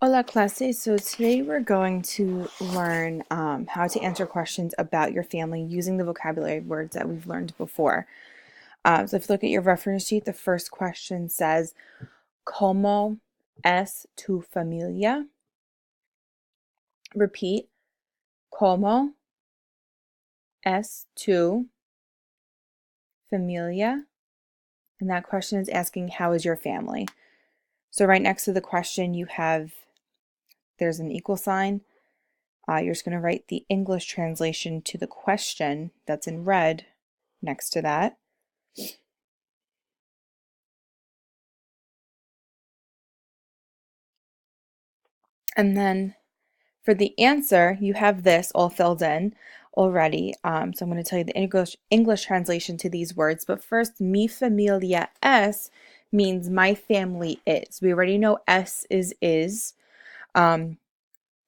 Hola clase. So today we're going to learn how to answer questions about your family using the vocabulary words that we've learned before. So if you look at your reference sheet, the first question says, ¿Cómo es tu familia? Repeat, ¿Cómo es tu familia? And that question is asking, how is your family? So right next to the question, there's an equal sign. You're just going to write the English translation to the question that's in red next to that. And then for the answer, you have this all filled in already. So I'm going to tell you the English translation to these words. But first, mi familia es means my family is. We already know es is.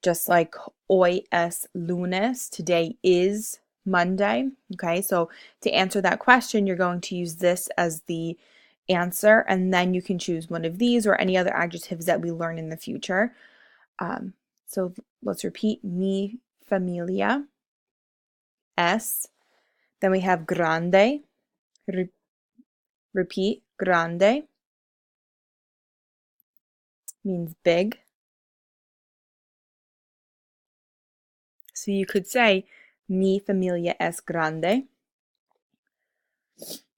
Just like hoy es lunes, today is Monday. Okay, so to answer that question, you're going to use this as the answer, and then you can choose one of these or any other adjectives that we learn in the future. So let's repeat, mi familia es. Then we have grande. Repeat, grande means big. So you could say, mi familia es grande.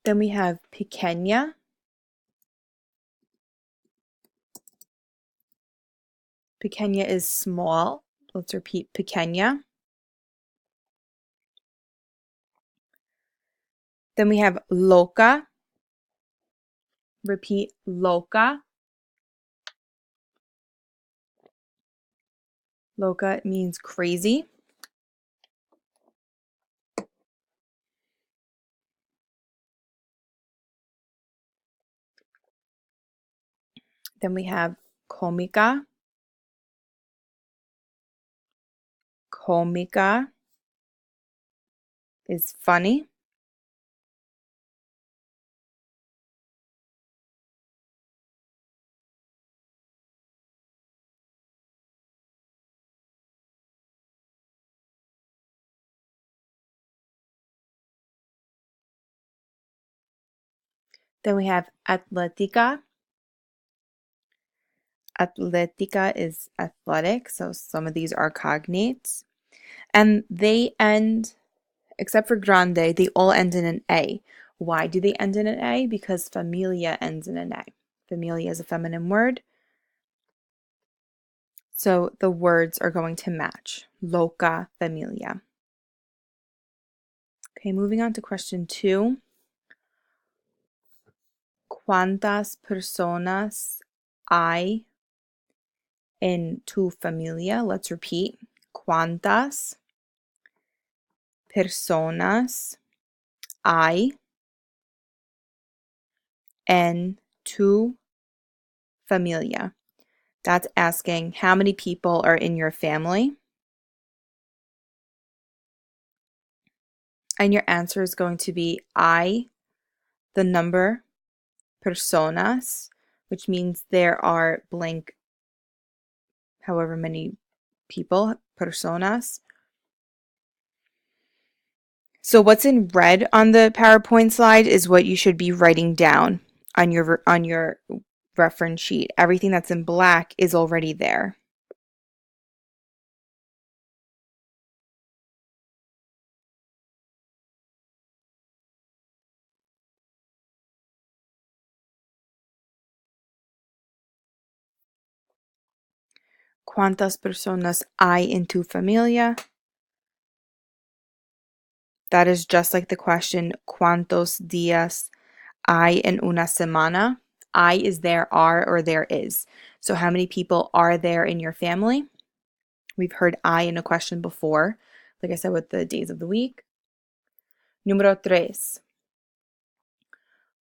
Then we have pequeña. Pequeña is small. Let's repeat, pequeña. Then we have loca. Repeat, loca. Loca means crazy. Then we have cómica. Cómica is funny. Then we have atlética. Atlética is athletic, so some of these are cognates. And they end, except for grande, they all end in an A. Why do they end in an A? Because familia ends in an A. Familia is a feminine word. So the words are going to match. Loca familia. Okay, moving on to question 2. ¿Cuántas personas hay en tu familia? Let's repeat. ¿Cuántas personas hay en tu familia? That's asking how many people are in your family. And your answer is going to be I, the number, personas, which means there are blank, however many people, personas. So what's in red on the PowerPoint slide is what you should be writing down on your reference sheet. Everything that's in black is already there. ¿Cuántas personas hay en tu familia? That is just like the question, ¿cuántos días hay en una semana? I is there are or there is. So how many people are there in your family? We've heard I in a question before, like I said, with the days of the week. Número 3.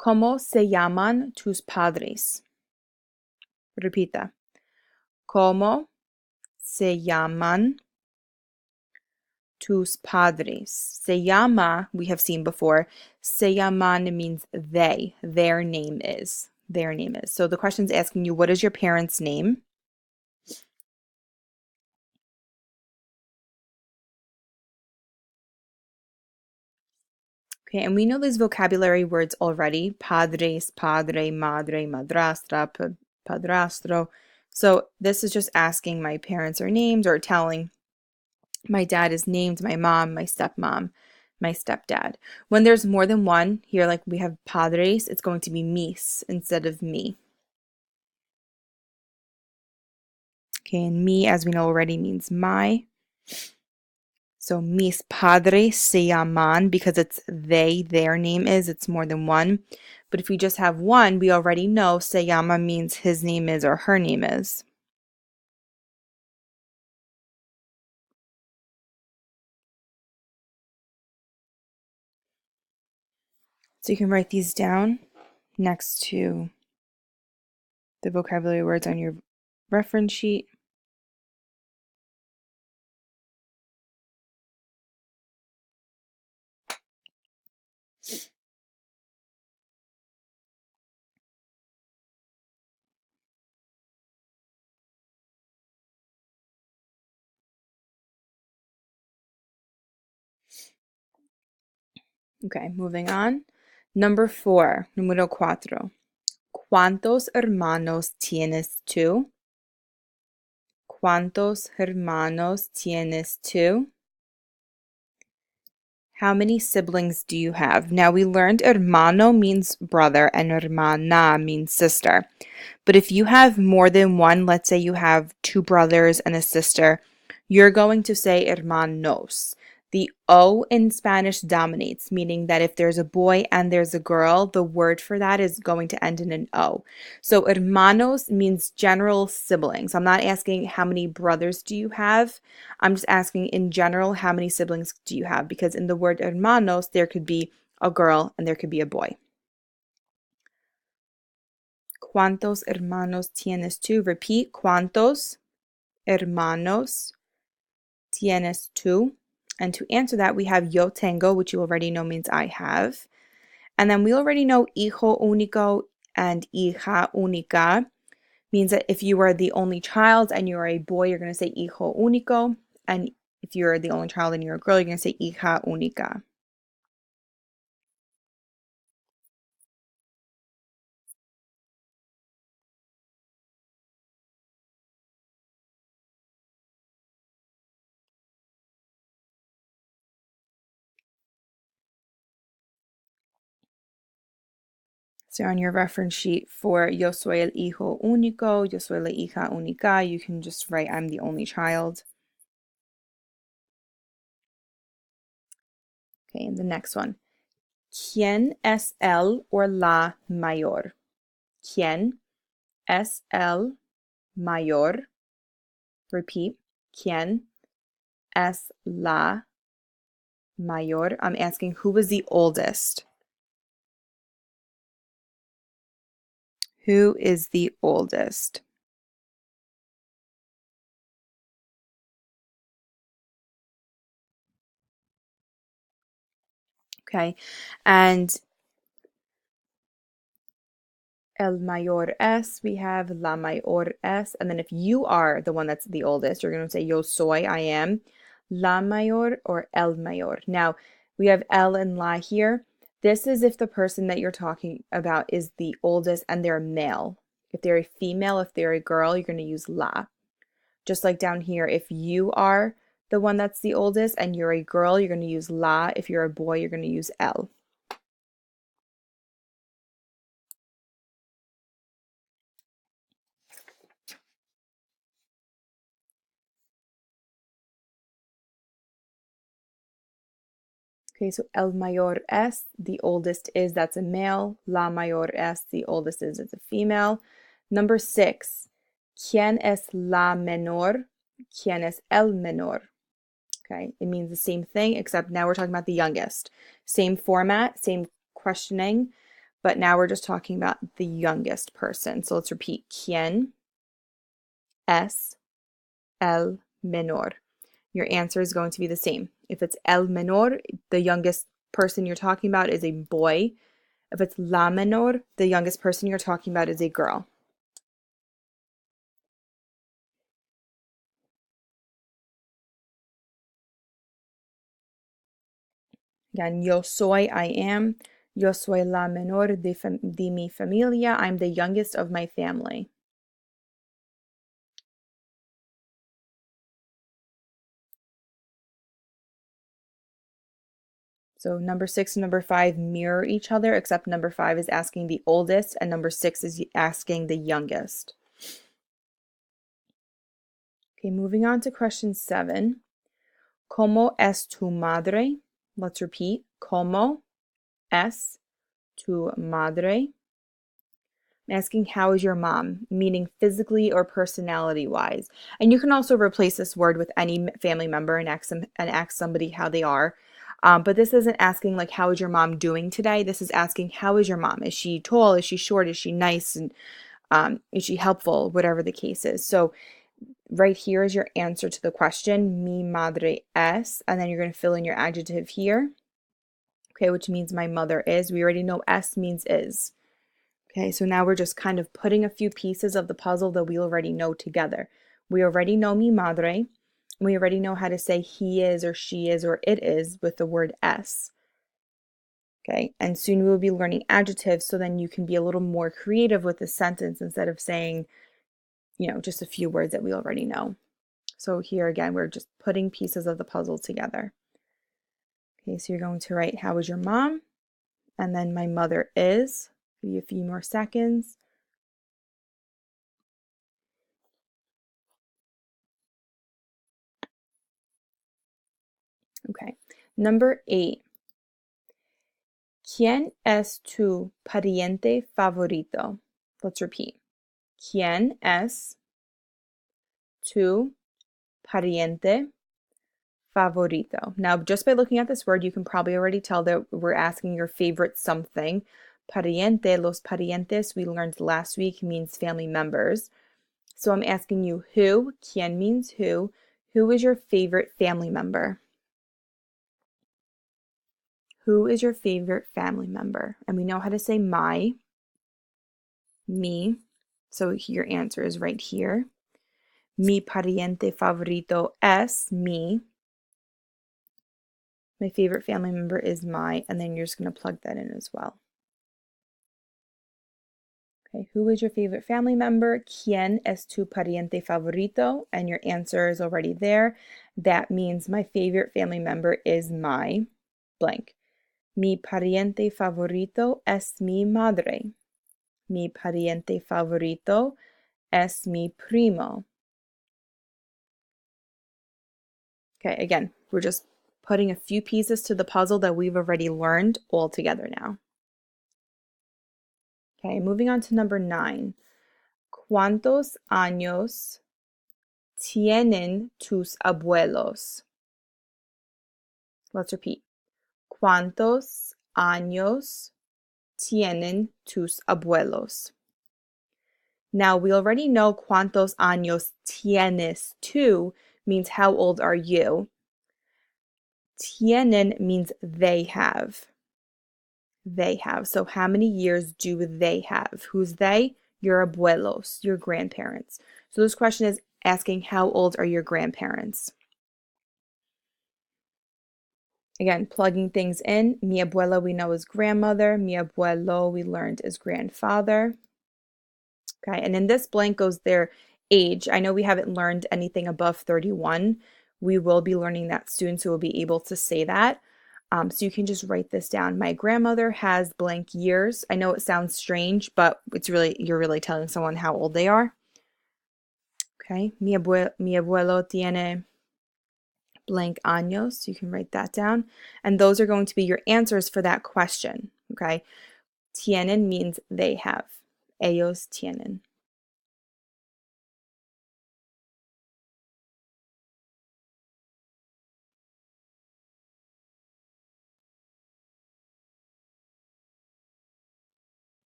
¿Cómo se llaman tus padres? Repita. ¿Cómo se llaman tus padres? Se llama, we have seen before. Se llaman means they. Their name is. Their name is. So the question is asking you, what is your parents' name? Okay, and we know these vocabulary words already. Padres, padre, madre, madrastra, padrastro. So this is just asking my parents are names or telling my dad is named, my mom, my stepmom, my stepdad. When there's more than one, here like we have padres, it's going to be mis instead of me. Okay, and me, as we know already, means my. So mis padres se llaman because it's they, their name is, it's more than one. But if we just have one, we already know se llama means his name is or her name is. So you can write these down next to the vocabulary words on your reference sheet. Okay, moving on. Number 4, número 4. ¿Cuántos hermanos tienes tú? ¿Cuántos hermanos tienes tú? How many siblings do you have? Now we learned hermano means brother and hermana means sister. But if you have more than one, let's say you have 2 brothers and a sister, you're going to say hermanos. The O in Spanish dominates, meaning that if there's a boy and there's a girl, the word for that is going to end in an O. So hermanos means general siblings. I'm not asking how many brothers do you have. I'm just asking in general, how many siblings do you have? Because in the word hermanos, there could be a girl and there could be a boy. ¿Cuántos hermanos tienes tú? Repeat. ¿Cuántos hermanos tienes tú? And to answer that, we have yo tengo, which you already know means I have. And then we already know hijo único and hija única means that if you are the only child and you're a boy, you're going to say hijo único. And if you're the only child and you're a girl, you're going to say hija única. So on your reference sheet for yo soy el hijo único, yo soy la hija única, you can just write I'm the only child. Okay, and the next one. ¿Quién es el or la mayor? ¿Quién es el mayor? Repeat. ¿Quién es la mayor? I'm asking who was the oldest? Who is the oldest? Okay, and el mayor es, we have la mayor es, and then if you are the one that's the oldest, you're going to say yo soy, I am, la mayor or el mayor. Now, we have el and la here. This is if the person that you're talking about is the oldest and they're male. If they're a female, if they're a girl, you're going to use la. Just like down here, if you are the one that's the oldest and you're a girl, you're going to use la. If you're a boy, you're going to use el. Okay, so el mayor es, the oldest is, that's a male. La mayor es, the oldest is, it's a female. Number 6, ¿quién es la menor? ¿Quién es el menor? Okay, it means the same thing, except now we're talking about the youngest. Same format, same questioning, but now we're just talking about the youngest person. So let's repeat. ¿Quién es el menor? Your answer is going to be the same. If it's el menor, the youngest person you're talking about is a boy. If it's la menor, the youngest person you're talking about is a girl. Again, yo soy, I am. Yo soy la menor de mi familia. I'm the youngest of my family. So number 6 and number 5 mirror each other, except number 5 is asking the oldest and number 6 is asking the youngest. Okay, moving on to question 7. ¿Cómo es tu madre? Let's repeat. ¿Cómo es tu madre? I'm asking how is your mom, meaning physically or personality-wise. And you can also replace this word with any family member and ask somebody how they are. But this isn't asking like, how is your mom doing today? This is asking, how is your mom? Is she tall? Is she short? Is she nice? And is she helpful? Whatever the case is. So right here is your answer to the question, mi madre es, and then you're going to fill in your adjective here, okay, which means my mother is. We already know es means is. Okay, so now we're just kind of putting a few pieces of the puzzle that we already know together. We already know mi madre. We already know how to say he is or she is or it is with the word es. Okay, and soon we will be learning adjectives, so then you can be a little more creative with the sentence instead of saying, just a few words that we already know. So here again, we're just putting pieces of the puzzle together. Okay, so you're going to write, how is your mom? And then my mother is. Give you a few more seconds. Okay, number 8. ¿Quién es tu pariente favorito? Let's repeat. ¿Quién es tu pariente favorito? Now, just by looking at this word, you can probably already tell that we're asking your favorite something. Pariente, los parientes, we learned last week, means family members. So I'm asking you who, ¿quién means who. Who is your favorite family member? Who is your favorite family member? And we know how to say my, me. So your answer is right here. Mi pariente favorito es mi. My favorite family member is my, and then you're just going to plug that in as well. Okay, who is your favorite family member? ¿Quién es tu pariente favorito? And your answer is already there. That means my favorite family member is my blank. Mi pariente favorito es mi madre. Mi pariente favorito es mi primo. Okay, again, we're just putting a few pieces to the puzzle that we've already learned all together now. Okay, moving on to number 9. ¿Cuántos años tienen tus abuelos? Let's repeat. ¿Cuántos años tienen tus abuelos? Now, we already know cuántos años tienes tú means how old are you. Tienen means they have. They have. So how many years do they have? Who's they? Your abuelos, your grandparents. So this question is asking how old are your grandparents? Again, plugging things in. Mi abuela we know is grandmother. Mi abuelo we learned is grandfather. Okay, and in this blank goes their age. I know we haven't learned anything above 31. We will be learning that soon, so we'll be able to say that. So you can just write this down. My grandmother has blank years. I know it sounds strange, but you're really telling someone how old they are. Okay, mi abuelo tiene blank años. So you can write that down. And those are going to be your answers for that question. Okay, tienen means they have. Ellos tienen.